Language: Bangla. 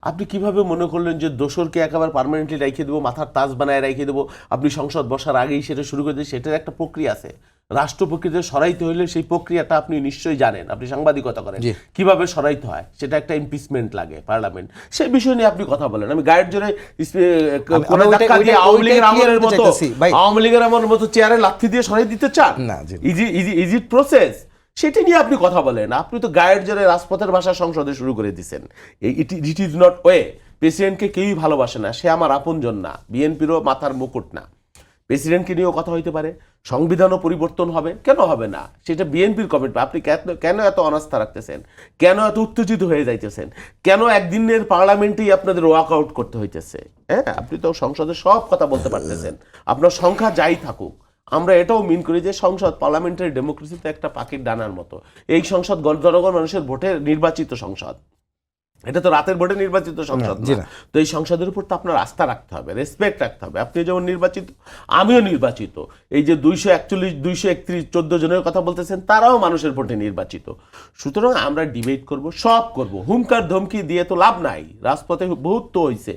আপনি কিভাবে মনে করলেন যে দোসরকে একেবারে পার্মানেন্টলি রেখে দেবো, মাথার তাজ বানায় রেখে দেবো, আপনি সংসদ বসার আগেই সেটা শুরু করে দেবেন? সেটার একটা প্রক্রিয়া আছে। রাষ্ট্র প্রকৃতিতে সরাইতে হলে সেই প্রক্রিয়াটা আপনি নিশ্চয়ই জানেন, আপনি সাংবাদিকতা করেন, জি। কিভাবে সরাইতে হয়। সেটা একটা ইমপিচমেন্ট লাগে পার্লামেন্ট, সেই বিষয় নিয়ে আপনি কথা বলেন। আমি গায়ের জোরে কোণে ধাক্কা দিয়ে আওয়ামী লীগের আমলের মতো, আওয়ামী লীগের আমলের মতো চেয়ারে লাথি দিয়ে সরাই দিতে চান? না, জি। ইজি প্রসেস, সেটা নিয়ে আপনি কথা বলেন। আপনি তো গায়ের জোরে রাজপথের ভাষা সংসদে শুরু করে দিচ্ছেন। It is not way. প্রেসিডেন্টকে কেউই ভালোবাসে না, সে আমার আপনজন না, বিএনপিরও মাথার মুকুট না। প্রেসিডেন্টকে নিয়েও কথা হইতে পারে, সংবিধানও পরিবর্তন হবে, কেন হবে না? সেটা বিএনপির কমিটমেন্ট। আপনি কেন এত অনাস্থা রাখতেছেন? কেন এত উত্তেজিত হয়ে যাইতেছেন? কেন একদিনের পার্লামেন্টেই আপনাদের ওয়াক আউট করতে হইতেছে? হ্যাঁ, আপনি তো সংসদে সব কথা বলতে পারতেছেন, আপনার সংখ্যা যাই থাকুক। আমরা এটাও মিন করি যে সংসদ পার্লামেন্টারি ডেমোক্রেসিতে একটা পাখির ডানার মতো। এই সংসদ জনগণ মানুষের ভোটে নির্বাচিত সংসদ, এটা তো রাতের ভোটে নির্বাচিত সংসদ না। তো এই সংসদের উপর তো আপনার আস্থা রাখতে হবে, রেসপেক্ট রাখতে হবে। আপনি যেমন নির্বাচিত, আমিও নির্বাচিত। এই যে 241, 231, 14 জনের কথা বলতেছেন, তারাও মানুষের ভোটে নির্বাচিত। সুতরাং আমরা ডিবেট করব, সব করব। হুমকার ধমকি দিয়ে তো লাভ নাই, রাজপথে বহুত তো হয়েছে।